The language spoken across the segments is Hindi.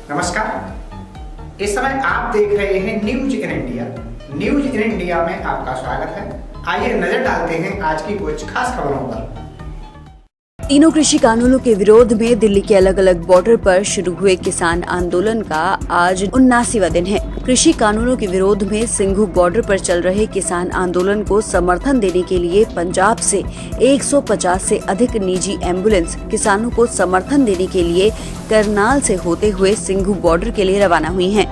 नमस्कार। इस समय आप देख रहे हैं news in India. News in India में आपका स्वागत है। आइए नजर डालते हैं आज की कुछ खास खबरों पर। तीनों कृषि कानूनों के विरोध में दिल्ली के अलग अलग बॉर्डर पर शुरू हुए किसान आंदोलन का आज 79वां दिन है। कृषि कानूनों के विरोध में सिंघू बॉर्डर पर चल रहे किसान आंदोलन को समर्थन देने के लिए पंजाब से 150 से अधिक निजी एम्बुलेंस किसानों को समर्थन देने के लिए करनाल से होते हुए सिंघू बॉर्डर के लिए रवाना हुई हैं।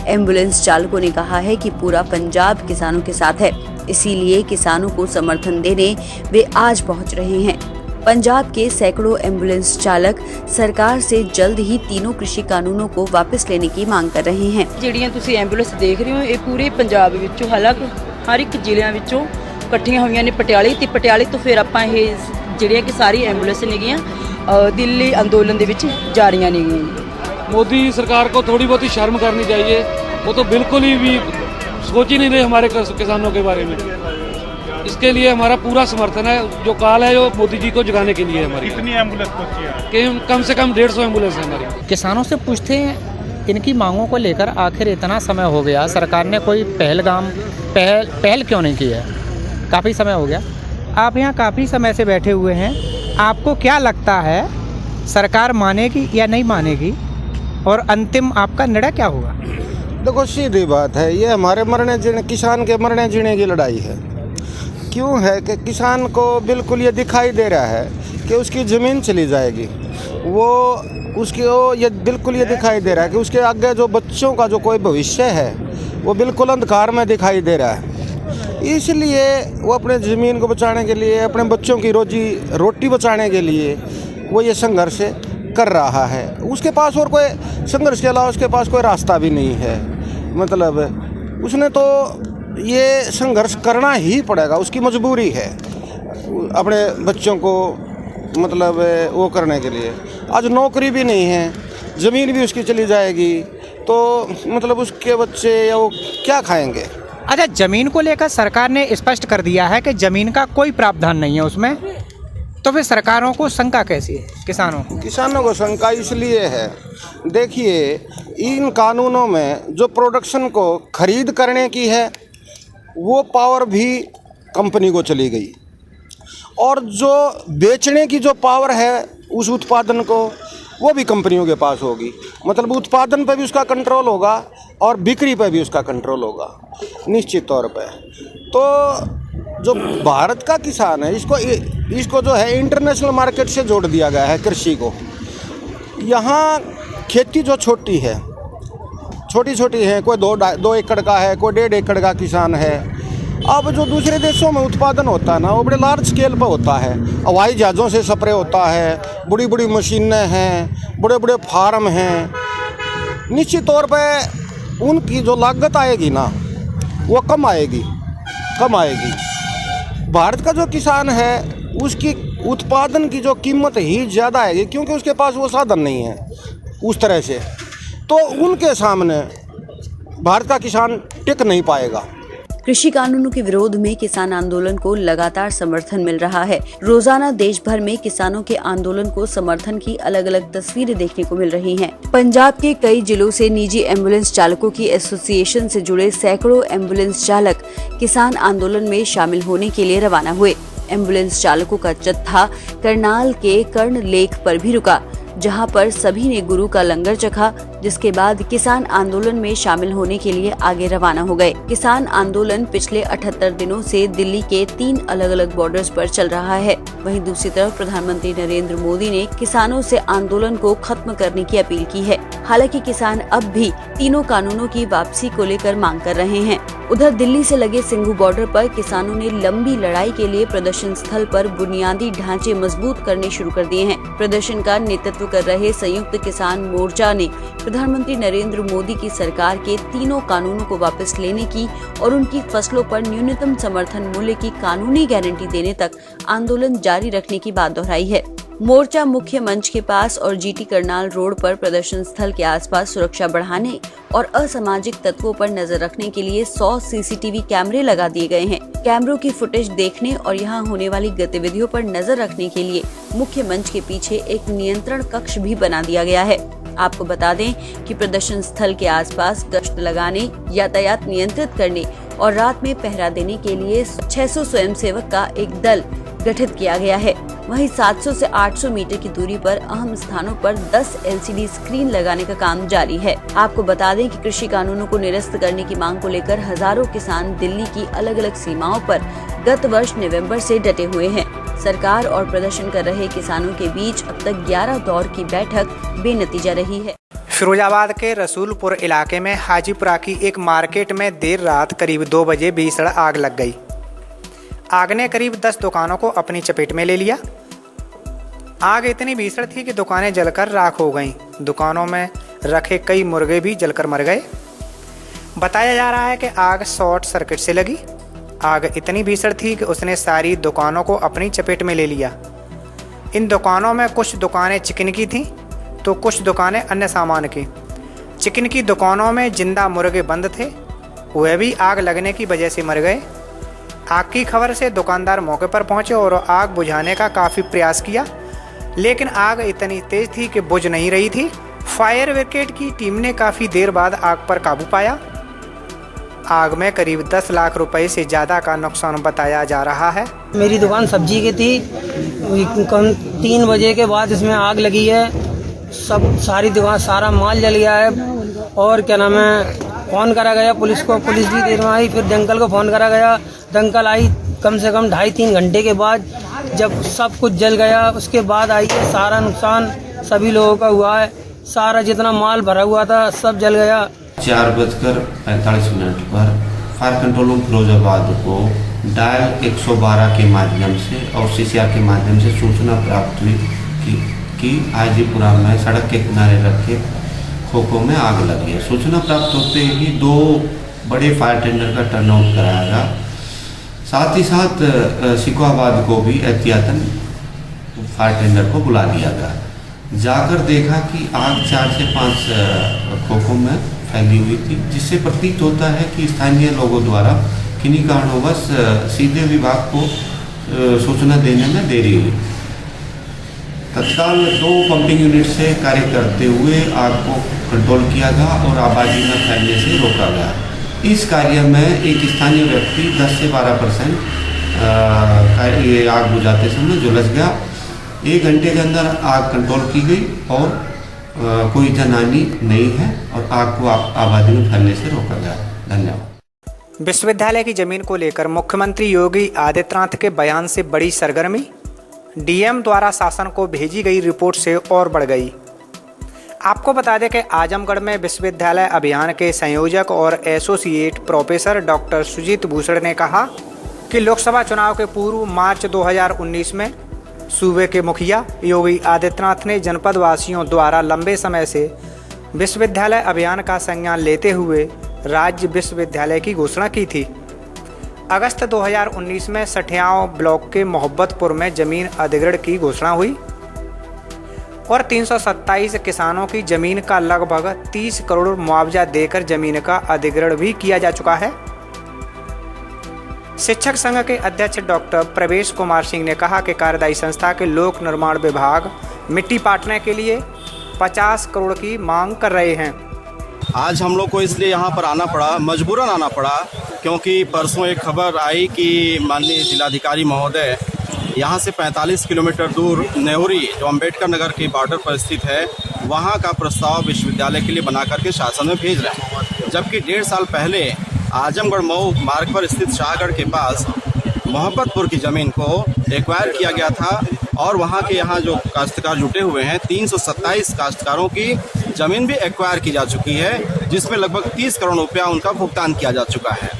एम्बुलेंस चालकों ने कहा है कि पूरा पंजाब किसानों के साथ है, इसीलिए किसानों को समर्थन देने वे आज पहुंच रहे हैं। पंजाब के सैकड़ों एम्बुलेंस चालक सरकार से जल्द ही तीनों कृषि कानूनों को वापस लेने की मांग कर रहे हैं। ਜਿਹੜੀਆਂ ਤੁਸੀਂ ਐਂਬੂਲੈਂਸ ਦੇਖ ਰਹੇ ਹੋ ਇਹ ਪੂਰੇ ਪੰਜਾਬ ਵਿੱਚੋਂ ਹਾਲਾਂਕਿ ਹਰ ਇੱਕ ਜ਼ਿਲ੍ਹਿਆਂ ਵਿੱਚੋਂ ਇਕੱਠੀਆਂ ਹੋਈਆਂ ਨੇ ਪਟਿਆਲੇ ਤੋਂ ਫਿਰ ਆਪਾਂ ਇਹ ਜਿਹੜੀਆਂ ਕਿ ਸਾਰੀ ਐਂਬੂਲੈਂਸ ਨੇਗੀਆਂ ਦਿੱਲੀ ਅੰਦੋਲਨ ਦੇ ਵਿੱਚ ਜਾ ਰਹੀਆਂ ਨੇਗੀਆਂ। मोदी सरकार को थोड़ी बहुत ही शर्म करनी चाहिए। वो तो बिल्कुल ही भी सोच ही नहीं रहे हमारे किसानों के बारे में। इसके लिए हमारा पूरा समर्थन है। जो काल है वो मोदी जी को जगाने के लिए है हमारी। कितनी एम्बुलेंस पहुंची है? कि कम से कम 150 एम्बुलेंस है हमारी। किसानों से पूछते हैं इनकी मांगों को लेकर आखिर इतना समय हो गया, सरकार ने कोई पहल क्यों नहीं की है? काफ़ी समय हो गया। आप यहाँ काफ़ी समय से बैठे हुए हैं, आपको क्या लगता है सरकार मानेगी या नहीं मानेगी और अंतिम आपका निर्णय क्या होगा? देखो सीधी बात है, ये हमारे मरने जीने किसान के मरने जीने की लड़ाई है। क्यों है कि किसान को बिल्कुल ये दिखाई दे रहा है कि उसकी ज़मीन चली जाएगी। ये बिल्कुल ये दिखाई दे रहा है कि उसके आगे जो बच्चों का जो कोई भविष्य है वो बिल्कुल अंधकार में दिखाई दे रहा है। इसलिए वो अपने ज़मीन को बचाने के लिए, अपने बच्चों की रोटी बचाने के लिए वो ये संघर्ष कर रहा है। उसके पास और कोई संघर्ष के अलावा उसके पास कोई रास्ता भी नहीं है। मतलब उसने तो ये संघर्ष करना ही पड़ेगा, उसकी मजबूरी है अपने बच्चों को मतलब वो करने के लिए। आज नौकरी भी नहीं है, ज़मीन भी उसकी चली जाएगी तो मतलब उसके बच्चे या वो क्या खाएंगे। अच्छा, ज़मीन को लेकर सरकार ने स्पष्ट कर दिया है कि ज़मीन का कोई प्रावधान नहीं है उसमें, तो फिर सरकारों को शंका कैसी है? किसानों को शंका इसलिए है, देखिए इन कानूनों में जो प्रोडक्शन को खरीद करने की है वो पावर भी कंपनी को चली गई और जो बेचने की जो पावर है उस उत्पादन को वो भी कंपनियों के पास होगी। मतलब उत्पादन पर भी उसका कंट्रोल होगा और बिक्री पर भी उसका कंट्रोल होगा निश्चित तौर पे। तो जो भारत का किसान है इसको जो है इंटरनेशनल मार्केट से जोड़ दिया गया है। कृषि को यहाँ खेती जो छोटी है, कोई 2 एकड़ का है, कोई 1.5 एकड़ का किसान है। अब जो दूसरे देशों में उत्पादन होता है ना वो बड़े लार्ज स्केल पर होता है, हवाई जहाज़ों से स्प्रे होता है, बड़ी बड़ी मशीनें हैं, बड़े बड़े फार्म हैं। निश्चित तौर पे उनकी जो लागत आएगी ना वो कम आएगी। भारत का जो किसान है उसकी उत्पादन की जो कीमत ही ज़्यादा आएगी क्योंकि उसके पास वो साधन नहीं है उस तरह से। तो उनके सामने भारत का किसान टिक नहीं पाएगा। कृषि कानूनों के विरोध में किसान आंदोलन को लगातार समर्थन मिल रहा है। रोजाना देश भर में किसानों के आंदोलन को समर्थन की अलग अलग तस्वीरें देखने को मिल रही हैं। पंजाब के कई जिलों से निजी एम्बुलेंस चालकों की एसोसिएशन से जुड़े सैकड़ों एम्बुलेंस चालक किसान आंदोलन में शामिल होने के लिए रवाना हुए। एम्बुलेंस चालकों का जत्था करनाल के कर्ण लेक पर भी रुका, जहां पर सभी ने गुरु का लंगर चखा, जिसके बाद किसान आंदोलन में शामिल होने के लिए आगे रवाना हो गए। किसान आंदोलन पिछले 78 दिनों से दिल्ली के 3 अलग अलग बॉर्डर्स पर चल रहा है। वहीं दूसरी तरफ प्रधानमंत्री नरेंद्र मोदी ने किसानों से आंदोलन को खत्म करने की अपील की है। हालांकि किसान अब भी तीनों कानूनों की वापसी को लेकर मांग कर रहे हैं। उधर दिल्ली से लगे सिंघू बॉर्डर पर किसानों ने लंबी लड़ाई के लिए प्रदर्शन स्थल पर बुनियादी ढांचे मजबूत करने शुरू कर दिए हैं। प्रदर्शन का नेतृत्व कर रहे संयुक्त किसान मोर्चा ने प्रधानमंत्री नरेंद्र मोदी की सरकार के तीनों कानूनों को वापस लेने की और उनकी फसलों पर न्यूनतम समर्थन मूल्य की कानूनी गारंटी देने तक आंदोलन जारी रखने की बात दोहराई है। मोर्चा मुख्य मंच के पास और जीटी करनाल रोड पर प्रदर्शन स्थल के आसपास सुरक्षा बढ़ाने और असामाजिक तत्वों पर नजर रखने के लिए 100 सीसीटीवी कैमरे लगा दिए गए हैं। कैमरों की फुटेज देखने और यहां होने वाली गतिविधियों पर नजर रखने के लिए मुख्य मंच के पीछे एक नियंत्रण कक्ष भी बना दिया गया है। आपको बता दें कि प्रदर्शन स्थल के आसपास गश्त लगाने, यातायात नियंत्रित करने और रात में पहरा देने के लिए 600 स्वयंसेवक का एक दल गठित किया गया है। वहीं 700 से 800 मीटर की दूरी पर अहम स्थानों पर 10 LCD स्क्रीन लगाने का काम जारी है। आपको बता दें कि कृषि कानूनों को निरस्त करने की मांग को लेकर हजारों किसान दिल्ली की अलग अलग सीमाओं पर गत वर्ष नवंबर से डटे हुए हैं। सरकार और प्रदर्शन कर रहे किसानों के बीच अब तक 11 दौर की बैठक बेनतीजा रही है। फिरोजाबाद के रसूलपुर इलाके में हाजीपुरा की एक मार्केट में देर रात करीब 2 बजे भीषण आग लग गई। आग ने करीब 10 दुकानों को अपनी चपेट में ले लिया। आग इतनी भीषण थी कि दुकानें जलकर राख हो गईं। दुकानों में रखे कई मुर्गे भी जलकर मर गए। बताया जा रहा है कि आग शॉर्ट सर्किट से लगी। आग इतनी भीषण थी कि उसने सारी दुकानों को अपनी चपेट में ले लिया। इन दुकानों में कुछ दुकानें चिकन की थीं तो कुछ दुकानें अन्य सामान की। चिकन की दुकानों में जिंदा मुर्गे बंद थे, वह भी आग लगने की वजह से मर गए। आग की खबर से दुकानदार मौके पर पहुंचे और आग बुझाने का काफ़ी प्रयास किया, लेकिन आग इतनी तेज थी कि बुझ नहीं रही थी। फायर ब्रिगेड की टीम ने काफ़ी देर बाद आग पर काबू पाया। आग में करीब 10 लाख रुपए से ज़्यादा का नुकसान बताया जा रहा है। मेरी दुकान सब्जी की थी। 3 बजे के बाद इसमें आग लगी है। सारी दुकान, सारा माल जल गया है। और क्या नाम है, फ़ोन करा गया पुलिस को, पुलिस भी देर में आई। फिर दंकल को फ़ोन करा गया, दंकल आई कम से कम 2.5-3 घंटे के बाद। जब सब कुछ जल गया उसके बाद आई है। सारा नुकसान सभी लोगों का हुआ है। सारा जितना माल भरा हुआ था सब जल गया। 4:45 पर फायर कंट्रोल रूम फिरोजाबाद को डायल 112 के माध्यम से और CCR के माध्यम से सूचना प्राप्त हुई कि हाजीपुरा में सड़क के किनारे रखे खोखों में आग लगी है। सूचना प्राप्त होते ही 2 बड़े फायर टेंडर का टर्नआउट कराया गया। साथ ही साथ सिकोहाबाद को भी एहतियातन फायर टेंडर को बुला लिया गया। जाकर देखा कि आग 4 से 5 खोखों में फैली हुई थी, जिससे प्रतीत होता है कि स्थानीय लोगों द्वारा किन्हीं कारणवश सीधे विभाग को सूचना देने में देरी हुई। तत्काल 2 पंपिंग यूनिट से कार्य करते हुए आग को कंट्रोल किया गया और आबादी में फैलने से रोका गया। इस कार्य में एक स्थानीय व्यक्ति 10 से 12% ये आग बुझाते समय झुलस गया। 1 घंटे के अंदर आग कंट्रोल की गई और कोई जनहानि नहीं है और आग को आबादी में फैलने से रोका गया। धन्यवाद। विश्वविद्यालय की जमीन को लेकर मुख्यमंत्री योगी आदित्यनाथ के बयान से बड़ी सरगर्मी। डीएम द्वारा शासन को भेजी गई रिपोर्ट से और बढ़ गई। आपको बता दें कि आजमगढ़ में विश्वविद्यालय अभियान के संयोजक और associate professor doctor Sujit Bhushan ने कहा कि लोकसभा चुनाव के पूर्व मार्च 2019 में सूबे के मुखिया योगी आदित्यनाथ ने जनपद वासियों द्वारा लंबे समय से विश्वविद्यालय अभियान का संज्ञान लेते हुए राज्य विश्वविद्यालय की घोषणा की थी। अगस्त 2019 में सठियाव ब्लॉक के मोहब्बतपुर में जमीन अधिग्रहण की घोषणा हुई और 327 किसानों की जमीन का लगभग 30 करोड़ मुआवजा देकर जमीन का अधिग्रहण भी किया जा चुका है। शिक्षक संघ के अध्यक्ष डॉक्टर प्रवेश कुमार सिंह ने कहा कि कार्यदायी संस्था के लोक निर्माण विभाग मिट्टी पाटने के लिए 50 करोड़ की मांग कर रहे हैं। आज हम लोग को इसलिए यहाँ पर आना पड़ा, मजबूरन आना पड़ा, क्योंकि परसों एक खबर आई कि माननीय जिलाधिकारी महोदय यहाँ से 45 किलोमीटर दूर नेहुरी, जो अंबेडकर नगर के बॉर्डर पर स्थित है, वहाँ का प्रस्ताव विश्वविद्यालय के लिए बना करके शासन में भेज रहे हैं। जबकि 1.5 साल पहले आजमगढ़ मऊ मार्ग पर स्थित शाहगढ़ के पास मोहब्बतपुर की ज़मीन को एक्वायर किया गया था और वहाँ के यहाँ जो काश्तकार जुटे हुए हैं 327 काश्तकारों की ज़मीन भी एक्वायर की जा चुकी है, जिसमें लगभग 30 करोड़ रुपया उनका भुगतान किया जा चुका है।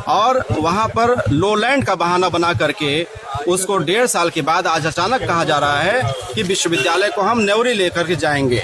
और वहाँ पर लोलैंड का बहाना बना करके उसको 1.5 साल के बाद आज अचानक कहा जा रहा है कि विश्वविद्यालय को हम नेवरी लेकर के जाएंगे।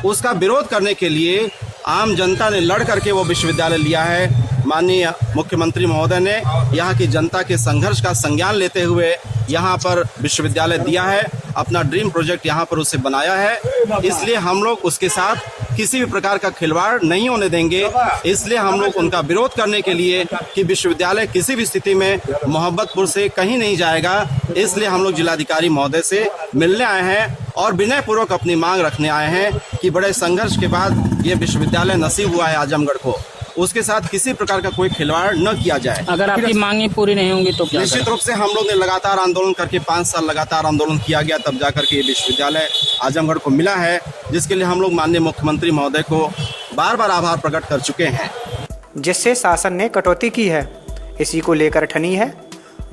उसका विरोध करने के लिए आम जनता ने लड़ करके वो विश्वविद्यालय लिया है। माननीय मुख्यमंत्री महोदय ने यहाँ की जनता के संघर्ष का संज्ञान लेते हुए यहाँ पर विश्वविद्यालय दिया है, अपना ड्रीम प्रोजेक्ट यहाँ पर उसे बनाया है। इसलिए हम लोग उसके साथ किसी भी प्रकार का खिलवाड़ नहीं होने देंगे। इसलिए हम लोग उनका विरोध करने के लिए कि विश्वविद्यालय किसी भी स्थिति में मोहब्बतपुर से कहीं नहीं जाएगा, इसलिए हम लोग जिलाधिकारी महोदय से मिलने आए हैं और विनयपूर्वक अपनी मांग रखने आए हैं कि बड़े संघर्ष के बाद ये विश्वविद्यालय नसीब हुआ है आजमगढ़ को, उसके साथ किसी प्रकार का कोई खिलवाड़ न किया जाए। अगर आपकी मांगें पूरी नहीं होंगी तो क्या निश्चित रूप से हम लोग ने लगातार आंदोलन करके 5 साल लगातार आंदोलन किया गया, तब जाकर के ये विश्वविद्यालय आजमगढ़ को मिला है, जिसके लिए हम लोग माननीय मुख्यमंत्री महोदय को बार बार आभार प्रकट कर चुके हैं, जिससे शासन ने कटौती की है। इसी को लेकर ठनी है।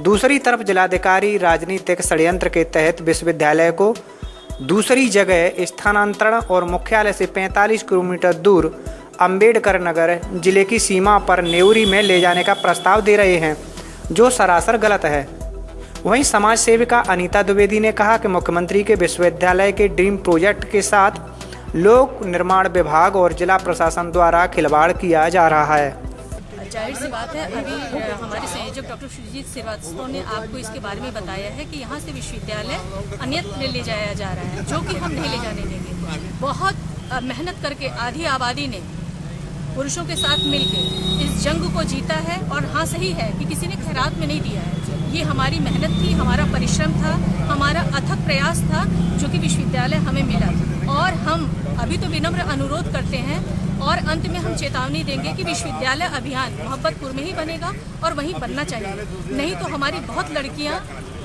दूसरी तरफ जिलाधिकारी राजनीतिक षड्यंत्र के तहत विश्वविद्यालय को दूसरी जगह स्थानांतरण और मुख्यालय से 45 किलोमीटर दूर अंबेडकर नगर जिले की सीमा पर नेवरी में ले जाने का प्रस्ताव दे रहे हैं, जो सरासर गलत है। वहीं समाज सेविका अनीता द्विवेदी ने कहा कि मुख्यमंत्री के विश्वविद्यालय के ड्रीम प्रोजेक्ट के साथ लोक निर्माण विभाग और जिला प्रशासन द्वारा खिलवाड़ किया जा रहा है। जाहिर सी बात है, अभी हमारे संयोजक डॉक्टर सुजीत श्रीवास्तव ने आपको इसके बारे में बताया है कि यहाँ से विश्वविद्यालय अन्यत्र ले जाया जा रहा है, जो कि हम नहीं ले जाने देंगे। बहुत मेहनत करके आधी आबादी ने पुरुषों के साथ मिलकर इस जंग को जीता है, और हाँ सही है कि किसी ने खैरात में नहीं दिया है। ये हमारी मेहनत थी, हमारा परिश्रम था, हमारा अथक प्रयास था, जो कि विश्वविद्यालय हमें मिला। और हम अभी तो विनम्र अनुरोध करते हैं और अंत में हम चेतावनी देंगे कि विश्वविद्यालय अभियान मोहब्बतपुर में ही बनेगा और वहीं बनना चाहिए। नहीं तो हमारी बहुत लड़कियां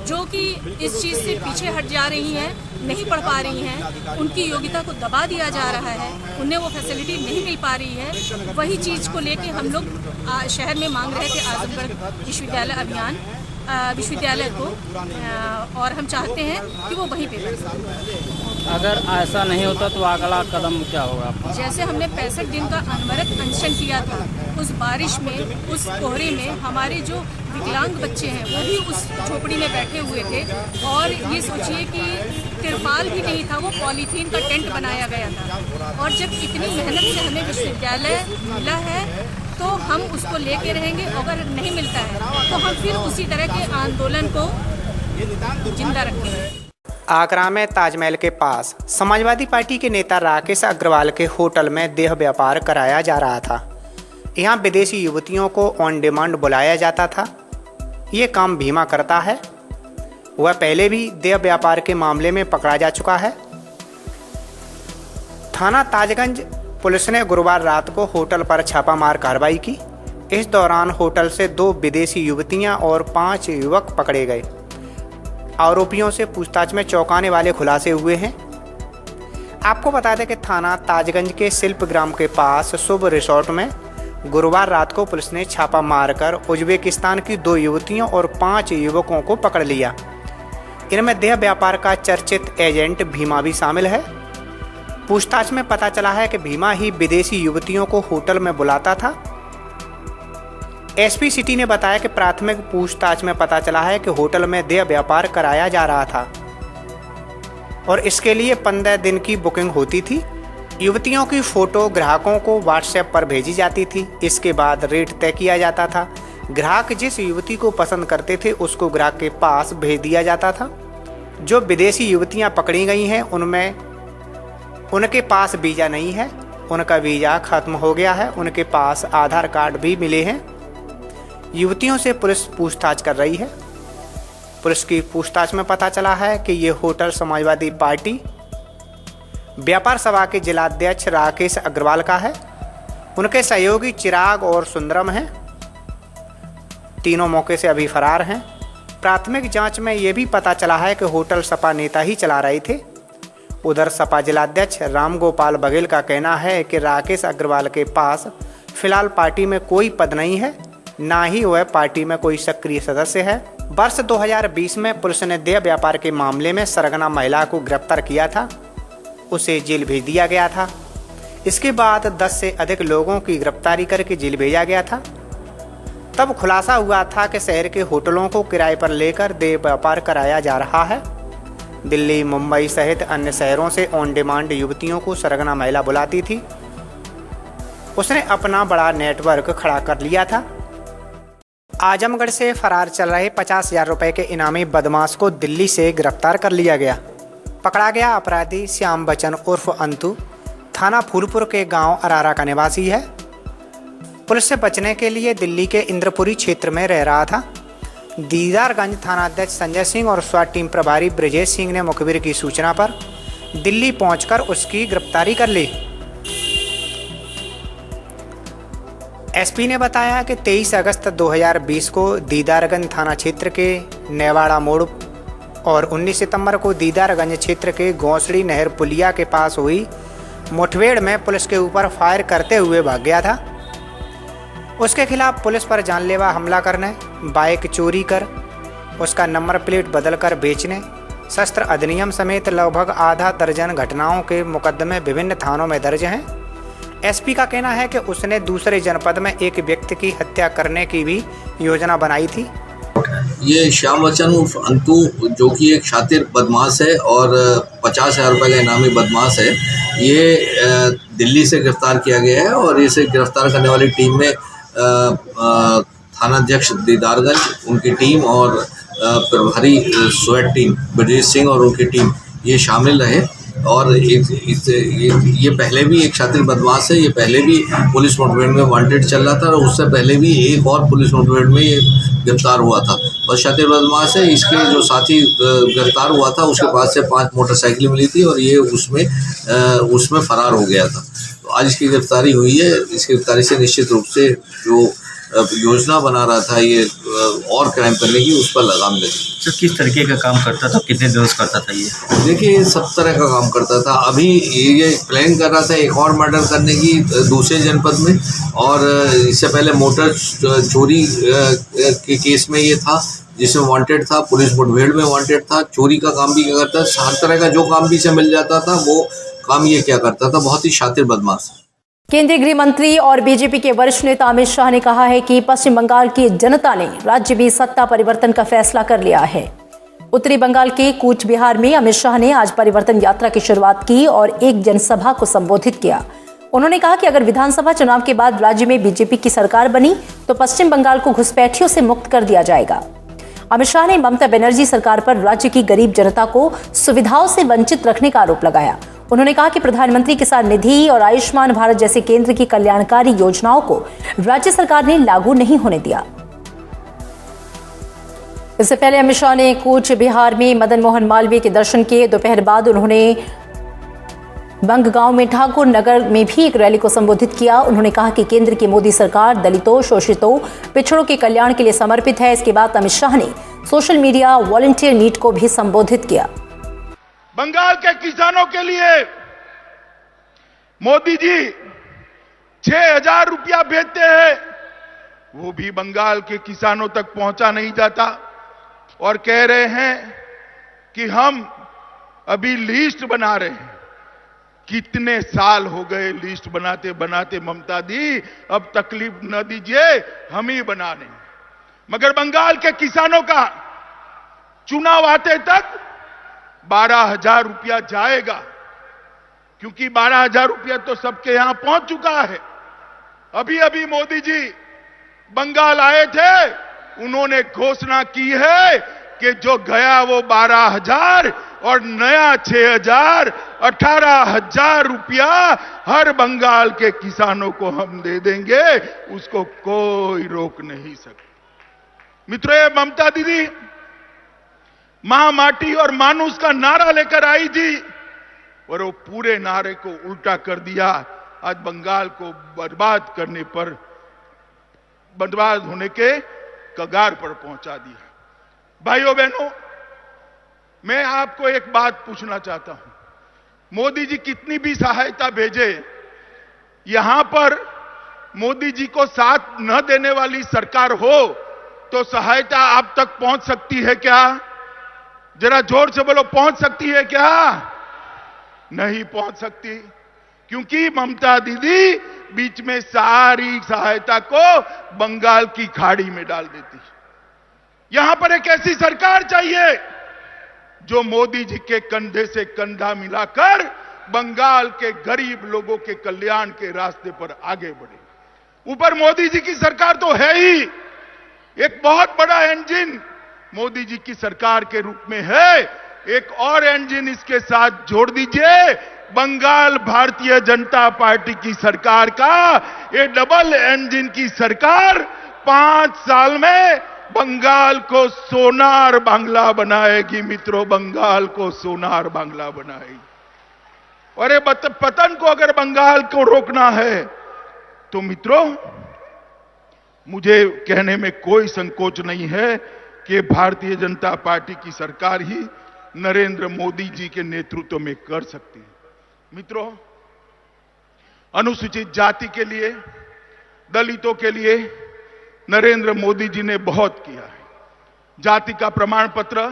जो कि इस चीज़ से पीछे हट जा रही हैं, नहीं पढ़ पा रही हैं, उनकी योग्यता को दबा दिया जा रहा है, उन्हें वो फैसिलिटी नहीं मिल पा रही है। वही चीज़ को लेके हम लोग शहर में मांग रहे थे आजमगढ़ विश्वविद्यालय अभियान विश्वविद्यालय को, और हम चाहते हैं कि वो वहीं पे बने। अगर ऐसा नहीं होता तो अगला कदम क्या होगा? जैसे हमने 65 दिन का अनवरत अनशन किया था, उस बारिश में, उस कोहरे में हमारे जो विकलांग बच्चे हैं वो भी उस झोपड़ी में बैठे हुए थे, और ये सोचिए कि तिरपाल भी नहीं था, वो पॉलीथीन का टेंट बनाया गया था। और जब इतनी मेहनत से हमें विश्वविद्यालय मिला है तो हम उसको लेके रहेंगे, अगर नहीं मिलता है तो हम फिर उसी तरह के आंदोलन को जिंदा रखेंगे। आगरा में ताजमहल के पास समाजवादी पार्टी के नेता राकेश अग्रवाल के होटल में देह व्यापार कराया जा रहा था। यहाँ विदेशी युवतियों को ऑन डिमांड बुलाया जाता था। ये काम भीमा करता है। वह पहले भी देह व्यापार के मामले में पकड़ा जा चुका है। थाना ताजगंज पुलिस ने गुरुवार रात को होटल पर छापामार कार्रवाई की। इस दौरान होटल से 2 विदेशी युवतियां और 5 युवक पकड़े गए। आरोपियों से पूछताछ में चौंकाने वाले खुलासे हुए हैं। आपको बता दें कि थाना ताजगंज के शिल्पग्राम के पास शुभ रिसोर्ट में गुरुवार रात को पुलिस ने छापा मारकर उज्बेकिस्तान की 2 युवतियों और 5 युवकों को पकड़ लिया। इनमें देह व्यापार का चर्चित एजेंट भीमा भी शामिल है। पूछताछ में पता चला है कि भीमा ही विदेशी युवतियों को होटल में बुलाता था। एसपी सिटी ने बताया कि प्राथमिक पूछताछ में पता चला है कि होटल में देह व्यापार कराया जा रहा था और इसके लिए 15 दिन की बुकिंग होती थी। युवतियों की फोटो ग्राहकों को व्हाट्सएप पर भेजी जाती थी। इसके बाद रेट तय किया जाता था। ग्राहक जिस युवती को पसंद करते थे उसको ग्राहक के पास भेज दिया जाता था। जो विदेशी युवतियां पकड़ी गई हैं उनमें उनके पास वीज़ा नहीं है, उनका वीज़ा खत्म हो गया है, उनके पास आधार कार्ड भी मिले हैं। युवतियों से पुलिस पूछताछ कर रही है। पुलिस की पूछताछ में पता चला है कि ये होटल समाजवादी पार्टी व्यापार सभा के जिलाध्यक्ष राकेश अग्रवाल का है। उनके सहयोगी चिराग और सुंदरम हैं। तीनों मौके से अभी फरार हैं। प्राथमिक जांच में ये भी पता चला है कि होटल सपा नेता ही चला रहे थे। उधर सपा जिलाध्यक्ष रामगोपाल बघेल का कहना है कि राकेश अग्रवाल के पास फिलहाल पार्टी में कोई पद नहीं है, ना ही वह पार्टी में कोई सक्रिय सदस्य है। वर्ष 2020 में पुलिस ने देह व्यापार के मामले में सरगना महिला को गिरफ्तार किया था। उसे जेल भेज दिया गया था। इसके बाद 10 से अधिक लोगों की गिरफ्तारी करके जेल भेजा गया था। तब खुलासा हुआ था कि शहर के होटलों को किराए पर लेकर देह व्यापार कराया जा रहा है। दिल्ली, मुंबई सहित अन्य शहरों से ऑन डिमांड युवतियों को सरगना महिला बुलाती थी। उसने अपना बड़ा नेटवर्क खड़ा कर लिया था। आजमगढ़ से फरार चल रहे 50,000 रुपए के इनामी बदमाश को दिल्ली से गिरफ्तार कर लिया गया। पकड़ा गया अपराधी श्याम बच्चन उर्फ अंतु थाना फूलपुर के गांव अरारा का निवासी है। पुलिस से बचने के लिए दिल्ली के इंद्रपुरी क्षेत्र में रह रहा था। दीदारगंज थानाध्यक्ष संजय सिंह और स्वाट टीम प्रभारी ब्रजेश सिंह ने मुखबिर की सूचना पर दिल्ली पहुंचकर उसकी गिरफ्तारी कर ली। एसपी ने बताया कि 23 अगस्त 2020 को दीदारगंज थाना क्षेत्र के नेवाड़ा मोड़ और 19 सितंबर को दीदारगंज क्षेत्र के गौसड़ी नहर पुलिया के पास हुई मुठभेड़ में पुलिस के ऊपर फायर करते हुए भाग गया था। उसके खिलाफ पुलिस पर जानलेवा हमला करने, बाइक चोरी कर उसका नंबर प्लेट बदलकर बेचने, शस्त्र अधिनियम समेत लगभग आधा दर्जन घटनाओं के मुकदमे विभिन्न थानों में दर्ज हैं। एसपी का कहना है कि उसने दूसरे जनपद में एक व्यक्ति की हत्या करने की भी योजना बनाई थी। ये श्याम बच्चन उर्फ अंतु, जो कि एक शातिर बदमाश है और 50,000 रुपये का इनामी बदमाश है, ये दिल्ली से गिरफ्तार किया गया है और इसे गिरफ्तार करने वाली टीम में थानाध्यक्ष दीदारगंज, उनकी टीम और प्रभारी स्वेट टीम ब्रजेश सिंह और उनकी टीम ये शामिल रहे। और ये पहले भी एक शातिर बदमाश है, ये पहले भी पुलिस मुठभेड़ में वांटेड चल रहा था और उससे पहले भी एक और पुलिस मुठभेड़ में ये गिरफ्तार हुआ था। और शातिर बदमाश है, इसके जो साथी गिरफ्तार हुआ था उसके पास से 5 मोटरसाइकिल मिली थी और ये उसमें फरार हो गया था। तो आज इसकी गिरफ्तारी हुई है। इस गिरफ्तारी से निश्चित रूप से जो योजना बना रहा था ये और क्राइम करने की, उस पर लगाम लगी। तो किस तरीके का काम करता था, कितने दिवस करता था ये? देखिए, ये सब तरह का काम करता था। अभी ये प्लान कर रहा था एक और मर्डर करने की दूसरे जनपद में, और इससे पहले मोटर चोरी के केस में ये था जिसमें वांटेड था, पुलिस मुठभेड़ में वांटेड था, चोरी का काम भी क्या करता था, हर तरह का जो काम भी इसे मिल जाता था वो काम ये क्या करता था। बहुत ही शातिर बदमाश। केंद्रीय गृह मंत्री और बीजेपी के वरिष्ठ नेता अमित शाह ने कहा है कि पश्चिम बंगाल की जनता ने राज्य में सत्ता परिवर्तन का फैसला कर लिया है। उत्तरी बंगाल के कूच बिहार में अमित शाह ने आज परिवर्तन यात्रा की शुरुआत की और एक जनसभा को संबोधित किया। उन्होंने कहा कि अगर विधानसभा चुनाव के बाद राज्य में बीजेपी की सरकार बनी तो पश्चिम बंगाल को घुसपैठियों से मुक्त कर दिया जाएगा। अमित शाह ने ममता बनर्जी सरकार पर राज्य की गरीब जनता को सुविधाओं से वंचित रखने का आरोप लगाया। उन्होंने कहा कि प्रधानमंत्री किसान निधि और आयुष्मान भारत जैसे केंद्र की कल्याणकारी योजनाओं को राज्य सरकार ने लागू नहीं होने दिया। इससे पहले अमित शाह ने कूच बिहार में मदन मोहन मालवीय के दर्शन किए। दोपहर बाद उन्होंने बंगगांव में ठाकुर नगर में भी एक रैली को संबोधित किया। उन्होंने कहा कि केंद्र की मोदी सरकार दलितों, शोषितों, पिछड़ों के कल्याण के लिए समर्पित है। इसके बाद अमित शाह ने सोशल मीडिया वॉलंटियर मीट को भी संबोधित किया। बंगाल के किसानों के लिए मोदी जी 6,000 रुपया भेजते हैं, वो भी बंगाल के किसानों तक पहुंचा नहीं जाता, और कह रहे हैं कि हम अभी लिस्ट बना रहे हैं। कितने साल हो गए लिस्ट बनाते बनाते ममता दी, अब तकलीफ न दीजिए, हम ही बना रहे हैं। मगर बंगाल के किसानों का चुनाव आते तक 12,000 रुपया जाएगा, क्योंकि 12,000 रुपया तो सबके यहां पहुंच चुका है। अभी अभी मोदी जी बंगाल आए थे, उन्होंने घोषणा की है कि जो गया वो 12,000 और नया 6,000, 18,000 रुपया हर बंगाल के किसानों को हम दे देंगे, उसको कोई रोक नहीं सकता। मित्रों, ये ममता दीदी मां, माटी और मानुष का नारा लेकर आई थी और वो पूरे नारे को उल्टा कर दिया। आज बंगाल को बर्बाद करने पर, बर्बाद होने के कगार पर पहुंचा दिया। भाइयों बहनों, मैं आपको एक बात पूछना चाहता हूं। मोदी जी कितनी भी सहायता भेजे, यहां पर मोदी जी को साथ न देने वाली सरकार हो तो सहायता आप तक पहुंच सकती है क्या? जरा जोर से बोलो, पहुंच सकती है क्या? नहीं पहुंच सकती, क्योंकि ममता दीदी बीच में सारी सहायता को बंगाल की खाड़ी में डाल देती। यहां पर एक ऐसी सरकार चाहिए जो मोदी जी के कंधे से कंधा मिलाकर बंगाल के गरीब लोगों के कल्याण के रास्ते पर आगे बढ़े। ऊपर मोदी जी की सरकार तो है ही, एक बहुत बड़ा इंजन मोदी जी की सरकार के रूप में है। एक और इंजन इसके साथ जोड़ दीजिए, बंगाल भारतीय जनता पार्टी की सरकार का ये डबल इंजन की सरकार 5 साल में बंगाल को सोनार बांग्ला बनाएगी। मित्रों, बंगाल को सोनार बांग्ला बनाएगी। और ये पतन को अगर बंगाल को रोकना है तो मित्रों, मुझे कहने में कोई संकोच नहीं है कि भारतीय जनता पार्टी की सरकार ही नरेंद्र मोदी जी के नेतृत्व में कर सकती है। मित्रों, अनुसूचित जाति के लिए, दलितों के लिए नरेंद्र मोदी जी ने बहुत किया है। जाति का प्रमाण पत्र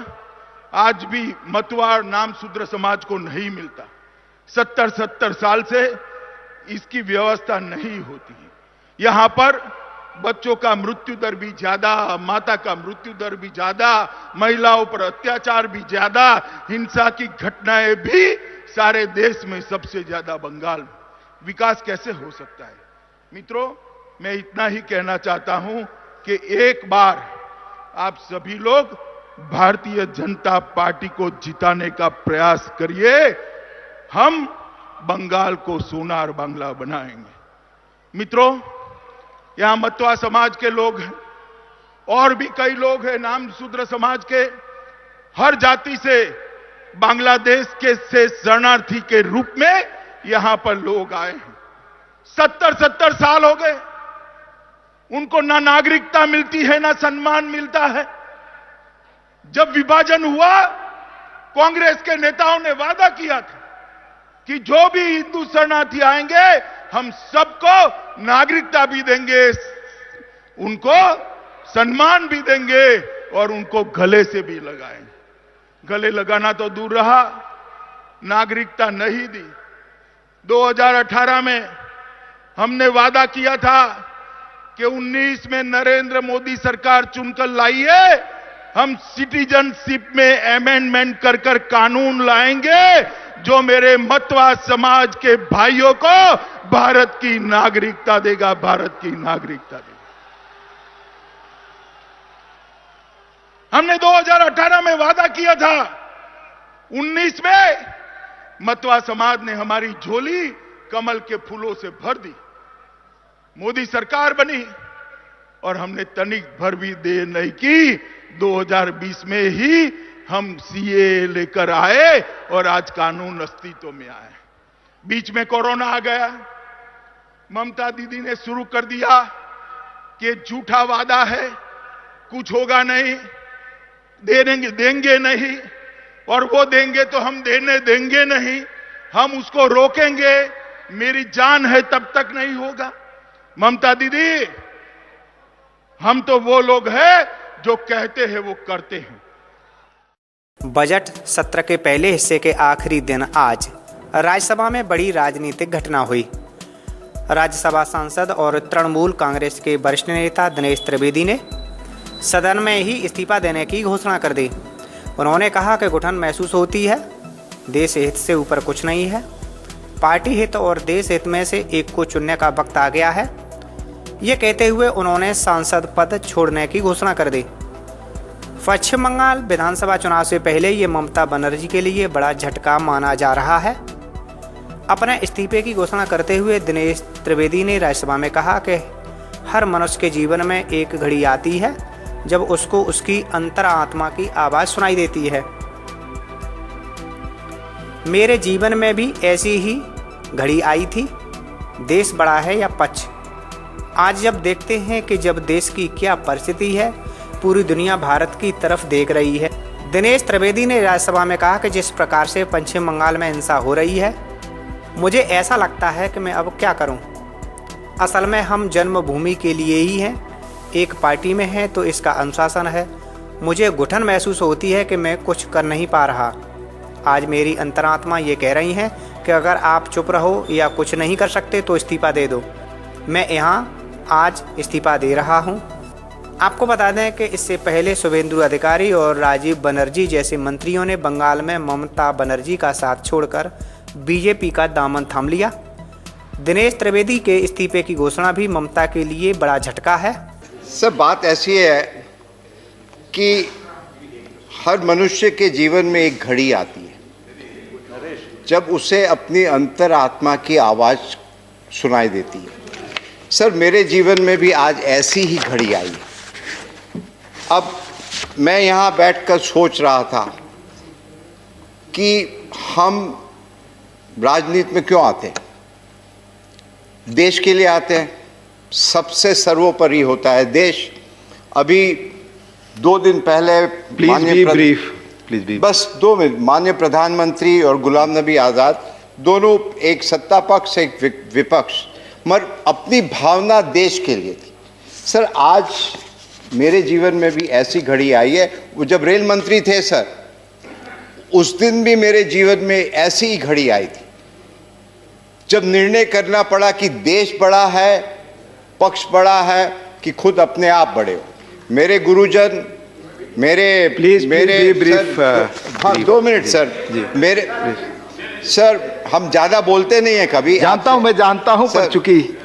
आज भी मतवा और नाम शूद्र समाज को नहीं मिलता। 70 साल से इसकी व्यवस्था नहीं होती है। यहां पर बच्चों का मृत्यु दर भी ज्यादा, माता का मृत्यु दर भी ज्यादा, महिलाओं पर अत्याचार भी ज्यादा, हिंसा की घटनाएं भी सारे देश में सबसे ज्यादा बंगाल में। विकास कैसे हो सकता है? मित्रों, मैं इतना ही कहना चाहता हूं कि एक बार आप सभी लोग भारतीय जनता पार्टी को जिताने का प्रयास करिए। हम बंगाल को सोनार बांग्ला बनाएंगे। मित्रों, यहां मतवा समाज के लोग हैं और भी कई लोग हैं नाम शूद्र समाज के। हर जाति से बांग्लादेश के से शरणार्थी के रूप में यहां पर लोग आए हैं। 70 साल हो गए, उनको ना नागरिकता मिलती है ना सम्मान मिलता है। जब विभाजन हुआ, कांग्रेस के नेताओं ने वादा किया था कि जो भी हिंदू शरणार्थी आएंगे हम सबको नागरिकता भी देंगे, उनको सम्मान भी देंगे और उनको गले से भी लगाएंगे। गले लगाना तो दूर रहा, नागरिकता नहीं दी। 2018 में हमने वादा किया था कि 19 में नरेंद्र मोदी सरकार चुनकर लाइए, हम सिटीजनशिप में अमेंडमेंट कर कर कानून लाएंगे जो मेरे मतवा समाज के भाइयों को भारत की नागरिकता देगा, भारत की नागरिकता देगा। हमने 2018 में वादा किया था, 19 में मतवा समाज ने हमारी झोली कमल के फूलों से भर दी। मोदी सरकार बनी और हमने तनिक भर भी देर नहीं की, 2020 में ही हम सीए लेकर आए और आज कानून अस्तित्व में आए। बीच में कोरोना आ गया, ममता दीदी ने शुरू कर दिया कि झूठा वादा है, कुछ होगा नहीं, देंगे नहीं, और वो देंगे तो हम देंगे नहीं, हम उसको रोकेंगे, मेरी जान है तब तक नहीं होगा। ममता दीदी, हम तो वो लोग हैं जो कहते हैं वो करते हैं। बजट सत्र के पहले हिस्से के आखिरी दिन आज राज्यसभा में बड़ी राजनीतिक घटना हुई। राज्यसभा सांसद और तृणमूल कांग्रेस के वरिष्ठ नेता दिनेश त्रिवेदी ने सदन में ही इस्तीफा देने की घोषणा कर दी। उन्होंने कहा कि घुटन महसूस होती है, देश हित से ऊपर कुछ नहीं है, पार्टी हित और देश हित में से एक को चुनने का वक्त आ गया है। ये कहते हुए उन्होंने सांसद पद छोड़ने की घोषणा कर दी। पश्चिम बंगाल विधानसभा चुनाव से पहले ये ममता बनर्जी के लिए बड़ा झटका माना जा रहा है। अपने इस्तीफे की घोषणा करते हुए दिनेश त्रिवेदी ने राज्यसभा में कहा कि हर मनुष्य के जीवन में एक घड़ी आती है जब उसको उसकी अंतरात्मा की आवाज़ सुनाई देती है। मेरे जीवन में भी ऐसी ही घड़ी आई थी। देश बड़ा है या पक्ष? आज जब देखते हैं कि जब देश की क्या परिस्थिति है, पूरी दुनिया भारत की तरफ देख रही है। दिनेश त्रिवेदी ने राज्यसभा में कहा कि जिस प्रकार से पश्चिम बंगाल में हिंसा हो रही है, मुझे ऐसा लगता है कि मैं अब क्या करूं। असल में हम जन्मभूमि के लिए ही हैं, एक पार्टी में हैं तो इसका अनुशासन है। मुझे घुटन महसूस होती है कि मैं कुछ कर नहीं पा रहा। आज मेरी अंतरात्मा ये कह रही हैं कि अगर आप चुप रहो या कुछ नहीं कर सकते तो इस्तीफा दे दो। मैं यहाँ आज इस्तीफा दे रहा हूँ। आपको बता दें कि इससे पहले शुभेंदु अधिकारी और राजीव बनर्जी जैसे मंत्रियों ने बंगाल में ममता बनर्जी का साथ छोड़कर बीजेपी का दामन थाम लिया। दिनेश त्रिवेदी के इस्तीफे की घोषणा भी ममता के लिए बड़ा झटका है। सर, बात ऐसी है कि हर मनुष्य के जीवन में एक घड़ी आती है जब उसे अपनी अंतरात्मा की आवाज़ सुनाई देती है। सर, मेरे जीवन में भी आज ऐसी ही घड़ी आई है। अब मैं यहाँ बैठकर सोच रहा था कि हम राजनीति में क्यों आते हैं? देश के लिए आते हैं। सबसे सर्वोपरि होता है देश। अभी 2 दिन पहले बस 2 मिनट, माननीय प्रधानमंत्री और गुलाम नबी आज़ाद दोनों, एक सत्ता पक्ष एक विपक्ष, मगर अपनी भावना देश के लिए थी। सर, आज मेरे जीवन में भी ऐसी घड़ी आई है। वो जब रेल मंत्री थे सर, उस दिन भी मेरे जीवन में ऐसी ही घड़ी आई थी, जब निर्णय करना पड़ा कि देश बड़ा है, पक्ष बड़ा है कि खुद अपने आप बड़े हो। मेरे गुरुजन, हाँ 2 मिनट सर, सर हम ज़्यादा बोलते नहीं है कभी, जानता हूँ, मैं जानता हूँ, पर चूंकि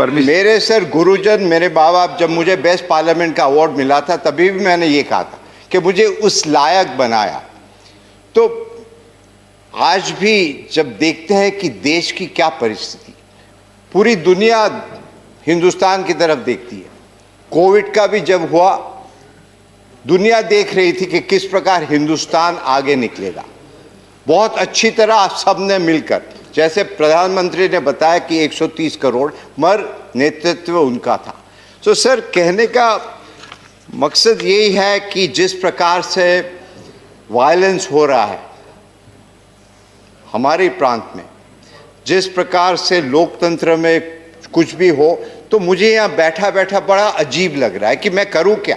मेरे सर गुरुजन, मेरे माँ बाप, जब मुझे बेस्ट पार्लियामेंट का अवार्ड मिला था तभी भी मैंने ये कहा था कि मुझे उस लायक बनाया। तो आज भी जब देखते हैं कि देश की क्या परिस्थिति, पूरी दुनिया हिंदुस्तान की तरफ देखती है। कोविड का भी जब हुआ, दुनिया देख रही थी कि किस प्रकार हिंदुस्तान आगे निकलेगा। बहुत अच्छी तरह सबने मिलकर, जैसे प्रधानमंत्री ने बताया कि 130 करोड़, मगर नेतृत्व उनका था। तो सर, कहने का मकसद यही है कि जिस प्रकार से वायलेंस हो रहा है हमारे प्रांत में, जिस प्रकार से लोकतंत्र में कुछ भी हो, तो मुझे यहाँ बैठा बैठा बड़ा अजीब लग रहा है कि मैं करूँ क्या।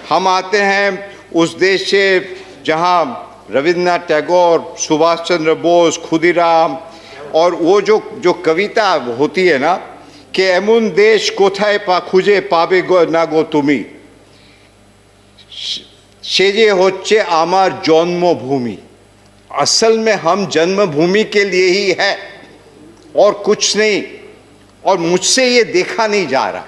हम आते हैं उस देश से जहाँ रविन्द्रनाथ टैगोर, सुभाष चंद्र बोस, खुदीराम, और वो जो कविता होती है ना कि एमुन देश कोथाय पा खुजे पाबे गो ना गो तुमी, सेजे होच्चे आमार जन्मभूमि। असल में हम जन्मभूमि के लिए ही है और कुछ नहीं। और मुझसे ये देखा नहीं जा रहा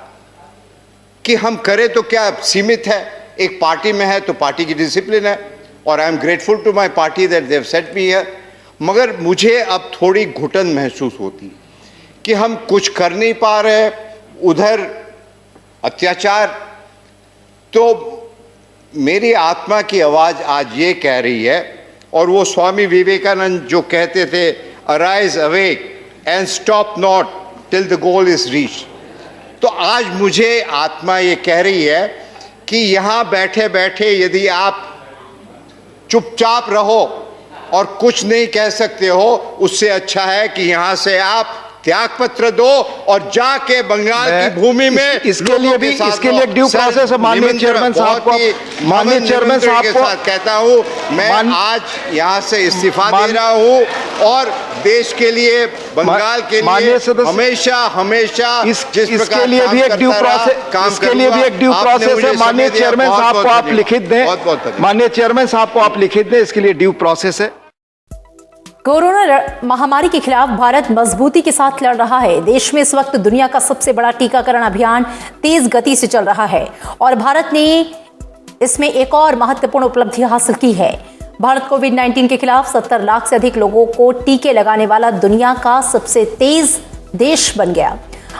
कि हम करें तो क्या सीमित है। एक पार्टी में है तो पार्टी की डिसिप्लिन है, और I am grateful to my party that they have set me here. मगर मुझे अब थोड़ी घुटन महसूस होती कि हम कुछ कर नहीं पा रहे, उधर अत्याचार। तो मेरी आत्मा की आवाज़ आज ये कह रही है, और वो स्वामी विवेकानंद जो कहते थे, arise awake and stop not till the goal is reach. तो आज मुझे आत्मा ये कह रही है कि यहाँ बैठे बैठे यदि आप चुपचाप रहो और कुछ नहीं कह सकते हो, उससे अच्छा है कि यहाँ से आप त्याग पत्र दो और जाके बंगाल की भूमि में इसके लिए ड्यू प्रोसेस है। माननीय चेयरमैन साहब को कहता हूँ, मैं आज यहाँ से इस्तीफा दे रहा हूँ और देश के लिए, बंगाल के लिए हमेशा हमेशा इसके लिए भी एक ड्यू प्रोसेस है। माननीय चेयरमैन साहब को आप लिखित दें, माननीय चेयरमैन साहब को आप लिखित दें, इसके लिए ड्यू प्रोसेस है। कोरोना महामारी के खिलाफ भारत मजबूती के साथ लड़ रहा है। देश में इस वक्त दुनिया का सबसे बड़ा टीकाकरण अभियान तेज गति से चल रहा है और भारत ने इसमें एक और महत्वपूर्ण उपलब्धि हासिल की है। भारत कोविड-19 के खिलाफ 70 लाख से अधिक लोगों को टीके लगाने वाला दुनिया का सबसे तेज देश बन गया।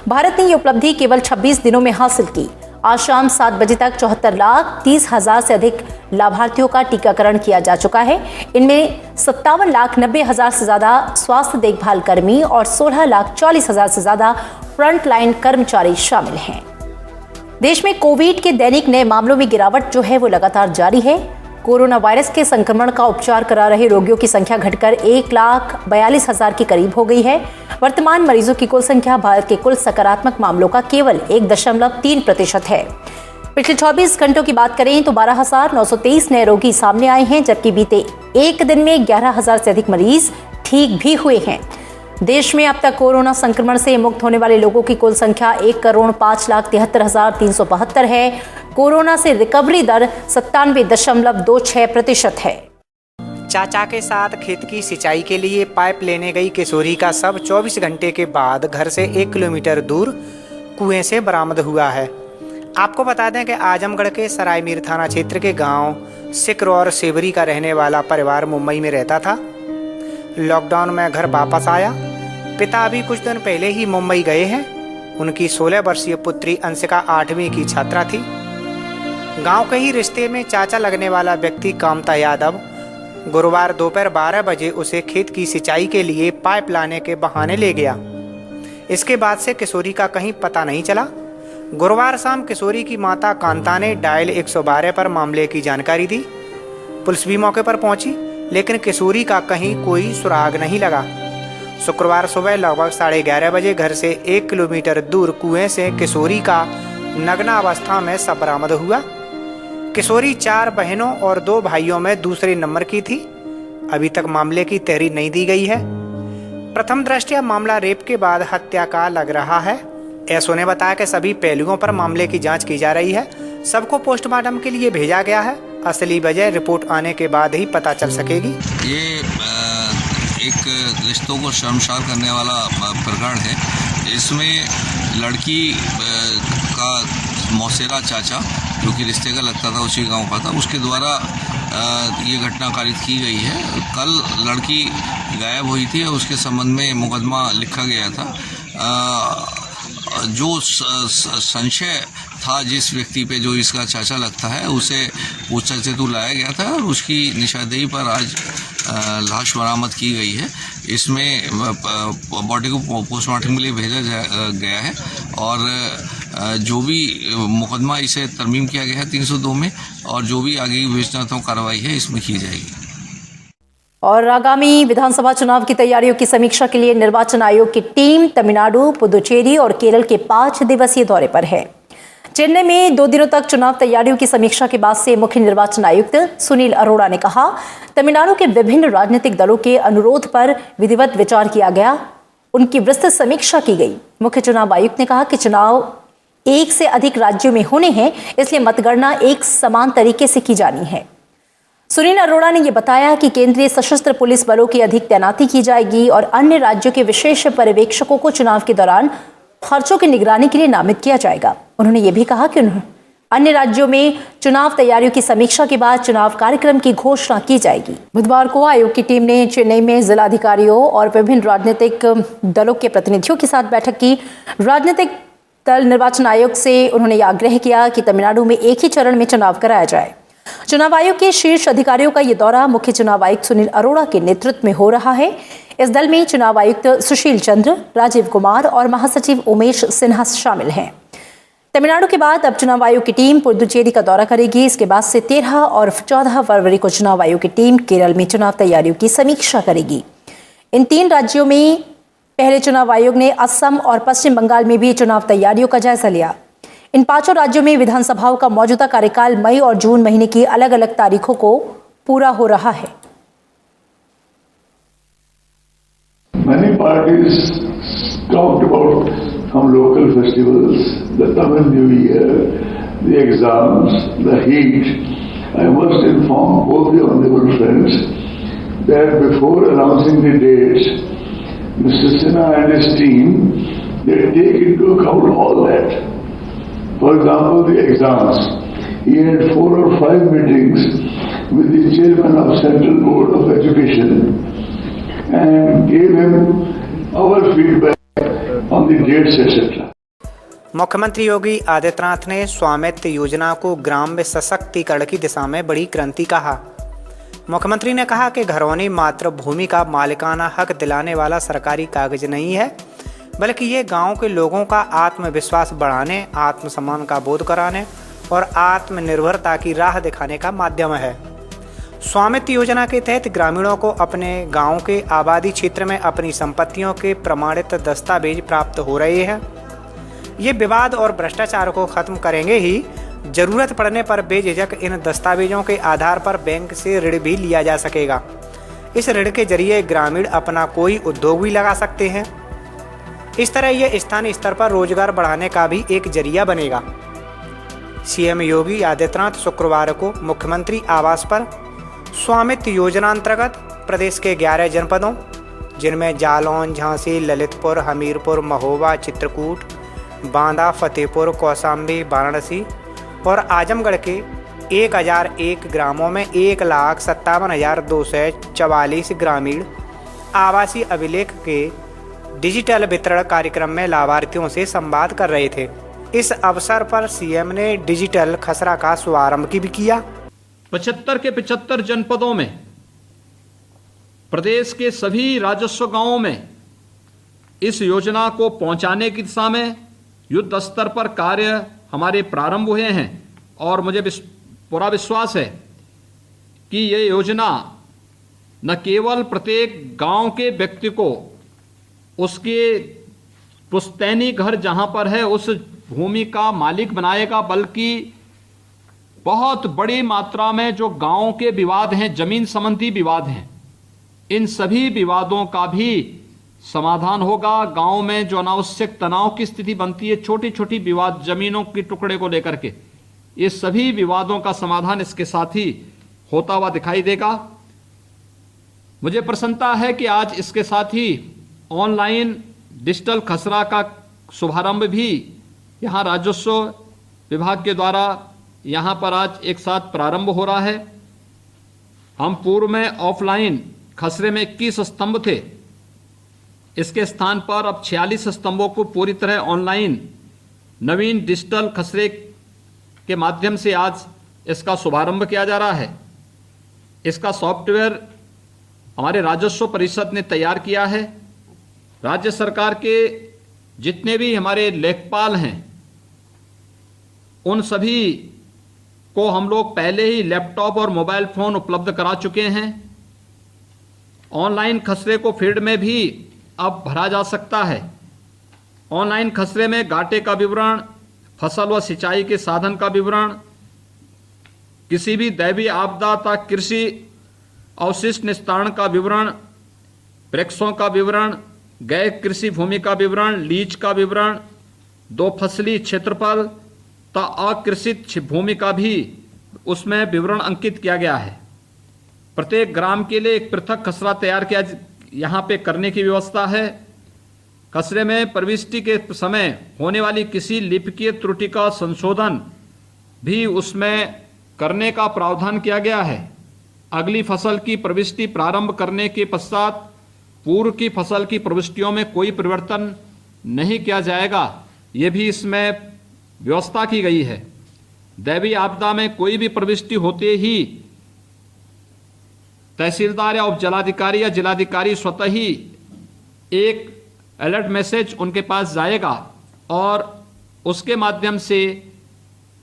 भारत ने ये उपलब्धि केवल 26 दिनों में हासिल की। आज शाम 7 बजे तक 74,30,000 से अधिक लाभार्थियों का टीकाकरण किया जा चुका है। इनमें 57,90,000 से ज्यादा स्वास्थ्य देखभाल कर्मी और 16,40,000 से ज्यादा फ्रंटलाइन कर्मचारी शामिल हैं। देश में कोविड के दैनिक नए मामलों में गिरावट जो है वो लगातार जारी है। कोरोना वायरस के संक्रमण का उपचार करा रहे रोगियों की संख्या घटकर 1,42,000 के करीब हो गई है। वर्तमान मरीजों की कुल संख्या भारत के कुल सकारात्मक मामलों का केवल 1.3% है। पिछले 24 घंटों की बात करें तो 12,923 नए रोगी सामने आए हैं, जबकि बीते एक दिन में 11,000 से अधिक मरीज ठीक भी हुए हैं। देश में अब तक कोरोना संक्रमण से मुक्त होने वाले लोगों की कुल संख्या 1,05,73,372 है। कोरोना से रिकवरी दर 97.26% है। चाचा के साथ खेत की सिंचाई के लिए पाइप लेने गई किशोरी का शव 24 घंटे के बाद घर से 1 किलोमीटर दूर कुएं से बरामद हुआ है। आपको बता दें कि आजमगढ़ के सरायमीर थाना क्षेत्र के गांव सिकरौर सेवरी का रहने वाला परिवार मुंबई में रहता था। लॉकडाउन में घर वापस आया। पिता अभी कुछ दिन पहले ही मुंबई गए हैं। उनकी 16 वर्षीय पुत्री अंशिका 8वीं की छात्रा थी। गांव के ही रिश्ते में चाचा लगने वाला व्यक्ति कामता यादव गुरुवार दोपहर 12 बजे उसे खेत की सिंचाई के लिए पाइप लाने के बहाने ले गया। इसके बाद से किशोरी का कहीं पता नहीं चला। गुरुवार शाम किशोरी की माता कांता ने डायल 112 पर मामले की जानकारी दी। पुलिस भी मौके पर पहुंची, लेकिन किशोरी का कहीं कोई सुराग नहीं लगा। शुक्रवार सुबह लगभग 11:30 बजे घर से 1 किलोमीटर दूर कुएं से किशोरी का नग्न अवस्था में शव बरामद हुआ। किशोरी 4 बहनों और 2 भाइयों में दूसरे नंबर की थी। अभी तक मामले की तहरीर नहीं दी गई है। प्रथम दृष्टया मामला रेप के बाद हत्या का लग रहा है। एसओ ने बताया कि सभी पहलुओं पर मामले की जांच की जा रही है। सबको पोस्टमार्टम के लिए भेजा गया है। असली वजह रिपोर्ट आने के बाद ही पता चल सकेगी। ये एक रिश्तों को शर्मसार करने वाला प्रकरण है। इसमें लड़की का मौसेरा चाचा, जो कि रिश्ते का लगता था, उसी गांव का था, उसके द्वारा ये घटना कारित की गई है। कल लड़की गायब हुई थी और उसके संबंध में मुकदमा लिखा गया था। जो संशय था जिस व्यक्ति पे, जो इसका चाचा लगता है, उसे पूछताछ हेतु लाया गया था और उसकी निशानदेही पर आज लाश बरामद की गई है। इसमें बॉडी को पोस्टमार्टम के लिए भेजा गया है और जो भी मुकदमा इसे तरमीम किया गया है 302 में, और जो भी आगे की विवेचनात्मक कार्रवाई है इसमें की जाएगी। और आगामी विधानसभा चुनाव की तैयारियों की समीक्षा के लिए निर्वाचन आयोग की टीम तमिलनाडु, पुदुचेरी और केरल के 5 दिवसीय दौरे पर है। चेन्नई में 2 दिनों तक चुनाव तैयारियों की समीक्षा के बाद से मुख्य निर्वाचन आयुक्त सुनील अरोड़ा ने कहा, तमिलनाडु के विभिन्न राजनीतिक दलों के अनुरोध पर विधिवत विचार किया गया, उनकी विस्तृत समीक्षा की गई। मुख्य चुनाव आयुक्त ने कहा कि चुनाव 1 से अधिक राज्यों में होने हैं, इसलिए मतगणना एक समान तरीके से की जानी है। सुनील अरोड़ा ने यह बताया कि केंद्रीय सशस्त्र पुलिस बलों की अधिक तैनाती की जाएगी और अन्य राज्यों के विशेष पर्यवेक्षकों को चुनाव के दौरान खर्चों की निगरानी के लिए नामित किया जाएगा। उन्होंने ये भी कहा कि अन्य राज्यों में चुनाव तैयारियों की समीक्षा के बाद चुनाव कार्यक्रम की घोषणा की जाएगी। बुधवार को आयोग की टीम ने चेन्नई में जिलाधिकारियों और विभिन्न राजनीतिक दलों के प्रतिनिधियों के साथ बैठक की। राजनीतिक दल निर्वाचन आयोग से उन्होंने यह आग्रह किया कि तमिलनाडु में एक ही चरण में चुनाव कराया जाए। चुनाव आयोग के शीर्ष अधिकारियों का यह दौरा मुख्य चुनाव आयुक्त सुनील अरोड़ा के नेतृत्व में हो रहा है। इस दल में चुनाव आयुक्त सुशील चंद्र, राजीव कुमार और महासचिव उमेश सिन्हा शामिल हैं। तमिलनाडु के बाद अब चुनाव आयोग की टीम पुदुचेरी का दौरा करेगी। इसके बाद से 13 और 14 फरवरी को चुनाव आयोग की टीम केरल में चुनाव तैयारियों की समीक्षा करेगी। इन 3 राज्यों में पहले चुनाव आयोग ने असम और पश्चिम बंगाल में भी चुनाव तैयारियों का जायजा लिया। इन 5 राज्यों में विधानसभाओं का मौजूदा कार्यकाल मई और जून महीने की अलग अलग तारीखों को पूरा हो रहा है। Many parties talked about some local festivals, the Tamil New Year, the exams, the heat. I must inform both the honorable friends that before announcing the dates, Mr. Sinha and his team, they take into account all that. For example, the exams. He had 4 or 5 meetings with the chairman of Central Board of Education and gave him our feedback on the dates, etc. मुख्यमंत्री योगी आदित्यनाथ ने स्वामित्व योजना को ग्राम्य सशक्तिकरण की दिशा में बड़ी क्रांति कहा। मुख्यमंत्री ने कहा कि घरौनी मातृभूमि का मालिकाना हक दिलाने वाला सरकारी कागज नहीं है, बल्कि ये गांव के लोगों का आत्मविश्वास बढ़ाने, आत्मसम्मान का बोध कराने और आत्मनिर्भरता की राह दिखाने का माध्यम है। स्वामित्व योजना के तहत ग्रामीणों को अपने गांव के आबादी क्षेत्र में अपनी संपत्तियों के प्रमाणित दस्तावेज प्राप्त हो रहे हैं। ये विवाद और भ्रष्टाचार को खत्म करेंगे ही। जरूरत पड़ने पर बेझिझक इन दस्तावेजों के आधार पर बैंक से ऋण भी लिया जा सकेगा। इस ऋण के जरिए ग्रामीण अपना कोई उद्योग भी लगा सकते हैं। इस तरह यह स्थानीय स्तर पर रोजगार बढ़ाने का भी एक जरिया बनेगा। सीएम योगी आदित्यनाथ शुक्रवार को मुख्यमंत्री आवास पर स्वामित्व योजना अंतर्गत प्रदेश के 11 जनपदों, जिनमें जालौन, झांसी, ललितपुर, हमीरपुर, महोबा, चित्रकूट, बांदा, फतेहपुर, कौशाम्बी, वाराणसी और आजमगढ़ के 1001 ग्रामों में 1,57,244 ग्रामीण आवासीय अभिलेख के डिजिटल वितरण कार्यक्रम में लाभार्थियों से संवाद कर रहे थे। इस अवसर पर सीएम ने डिजिटल खसरा का शुभारंभ भी किया। 75 के 75 जनपदों में प्रदेश के सभी राजस्व गांवों में इस योजना को पहुंचाने की दिशा में युद्ध स्तर पर कार्य हमारे प्रारंभ हुए हैं और मुझे पूरा विश्वास है कि ये योजना न केवल प्रत्येक गांव के व्यक्ति को उसके पुश्तैनी घर जहां पर है उस भूमि का मालिक बनाएगा, बल्कि बहुत बड़ी मात्रा में जो गांव के विवाद हैं, जमीन संबंधी विवाद हैं, इन सभी विवादों का भी समाधान होगा। गांव में जो अनावश्यक तनाव की स्थिति बनती है, छोटी छोटी विवाद जमीनों के टुकड़े को लेकर के, ये सभी विवादों का समाधान इसके साथ ही होता हुआ दिखाई देगा। मुझे प्रसन्नता है कि आज इसके साथ ही ऑनलाइन डिजिटल खसरा का शुभारंभ भी यहाँ राजस्व विभाग के द्वारा यहाँ पर आज एक साथ प्रारंभ हो रहा है। हम पूर्व में ऑफलाइन खसरे में 21 स्तंभ थे, इसके स्थान पर अब 46 स्तंभों को पूरी तरह ऑनलाइन नवीन डिजिटल खसरे के माध्यम से आज इसका शुभारंभ किया जा रहा है। इसका सॉफ्टवेयर हमारे राजस्व परिषद ने तैयार किया है। राज्य सरकार के जितने भी हमारे लेखपाल हैं उन सभी को हम लोग पहले ही लैपटॉप और मोबाइल फोन उपलब्ध करा चुके हैं। ऑनलाइन खसरे को फील्ड में भी अब भरा जा सकता है। ऑनलाइन खसरे में घाटे का विवरण, फसल व सिंचाई के साधन का विवरण, किसी भी दैवीय आपदा तथा कृषि अवशिष्ट निस्तारण का विवरण, वृक्षों का विवरण, गैर कृषि भूमि का विवरण, लीज का विवरण, दो फसली क्षेत्रफल तथा अकृषित भूमि का भी उसमें विवरण अंकित किया गया है। प्रत्येक ग्राम के लिए एक पृथक खसरा तैयार किया यहाँ पे करने की व्यवस्था है। खसरे में प्रविष्टि के समय होने वाली किसी लिपिकीय त्रुटि का संशोधन भी उसमें करने का प्रावधान किया गया है। अगली फसल की प्रविष्टि प्रारंभ करने के पश्चात पूर्व की फसल की प्रविष्टियों में कोई परिवर्तन नहीं किया जाएगा, ये भी इसमें व्यवस्था की गई है। दैवीय आपदा में कोई भी प्रविष्टि होते ही तहसीलदार या उप जलाधिकारी या जिलाधिकारी स्वतः ही एक अलर्ट मैसेज उनके पास जाएगा और उसके माध्यम से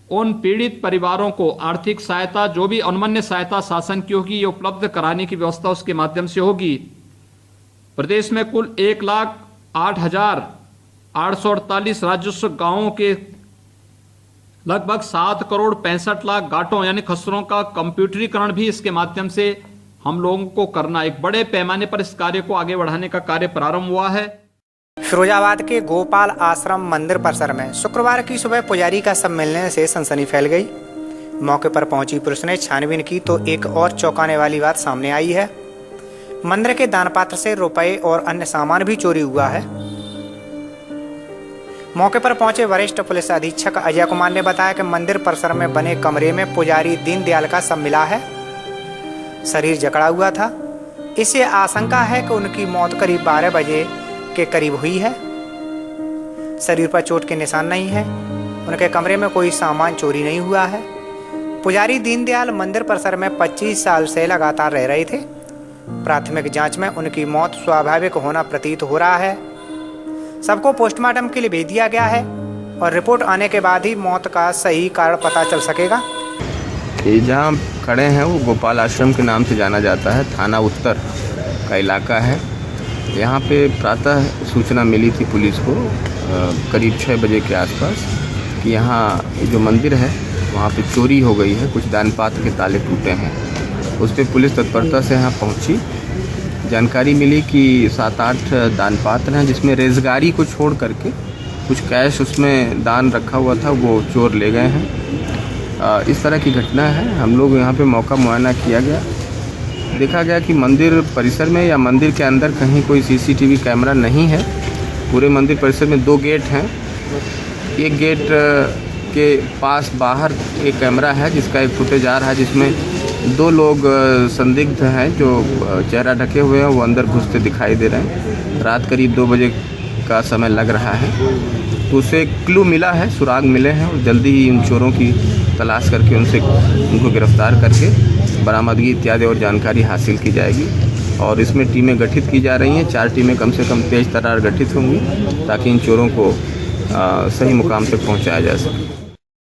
उन पीड़ित परिवारों को आर्थिक सहायता, जो भी अनुमन्य सहायता शासन की होगी, ये उपलब्ध कराने की व्यवस्था उसके माध्यम से होगी। प्रदेश में कुल 1,08,848 राजस्व गांवों के लगभग 7,65,00,000 गांठों यानी खसरों का कंप्यूटरीकरण भी इसके माध्यम से हम लोगों को करना, एक बड़े पैमाने पर इस कार्य को आगे बढ़ाने का कार्य प्रारंभ हुआ है। फिरोजाबाद के गोपाल आश्रम मंदिर परिसर में शुक्रवार की सुबह पुजारी का सब मिलने से सनसनी फैल गई। मौके पर पहुंची पुलिस ने छानबीन की तो एक और चौंकाने वाली बात सामने आई है। मंदिर के दान पात्र से रुपए और अन्य सामान भी चोरी हुआ है। मौके पर पहुंचे वरिष्ठ पुलिस अधीक्षक अजय कुमार ने बताया कि मंदिर परिसर में बने कमरे में पुजारी दीनदयाल का शव मिला है। शरीर जकड़ा हुआ था। इससे आशंका है कि उनकी मौत करीब 12 बजे के करीब हुई है। शरीर पर चोट के निशान नहीं है। उनके कमरे में कोई सामान चोरी नहीं हुआ है। पुजारी दीनदयाल मंदिर परिसर में 25 साल से लगातार रह रहे थे। प्राथमिक जांच में उनकी मौत स्वाभाविक होना प्रतीत हो रहा है। सबको पोस्टमार्टम के लिए भेज दिया गया है और रिपोर्ट आने के बाद ही मौत का सही कारण पता चल सकेगा। ये जहाँ खड़े हैं वो गोपाल आश्रम के नाम से जाना जाता है। थाना उत्तर का इलाका है। यहाँ पे प्रातः सूचना मिली थी पुलिस को करीब 6 बजे के आसपास कि यहाँ जो मंदिर है वहाँ पे चोरी हो गई है, कुछ दान पात्र के ताले टूटे हैं। उस पर पुलिस तत्परता से यहाँ पहुँची। जानकारी मिली कि 7-8 दान पात्र हैं, जिसमें रेजगारी को छोड़ करके कुछ कैश उसमें दान रखा हुआ था, वो चोर ले गए हैं। इस तरह की घटना है। हम लोग यहाँ पे मौका मुआयना किया गया। देखा गया कि मंदिर परिसर में या मंदिर के अंदर कहीं कोई सीसीटीवी कैमरा नहीं है। पूरे मंदिर परिसर में 2 गेट हैं। एक गेट के पास बाहर एक कैमरा है जिसका एक फुटेज आ रहा है, जिसमें 2 लोग संदिग्ध हैं जो चेहरा ढके हुए हैं, वो अंदर घुसते दिखाई दे रहे हैं। रात करीब 2 बजे का समय लग रहा है। तो उसे क्लू मिला है, सुराग मिले हैं और जल्दी ही उन चोरों की तलाश करके उनको गिरफ्तार करके बरामदगी इत्यादि और जानकारी हासिल की जाएगी और इसमें टीमें गठित की जा रही हैं। 4 टीमें कम से कम तेज तर्रार गठित होंगी ताकि इन चोरों को सही मुकाम तक पहुंचाया जा सके।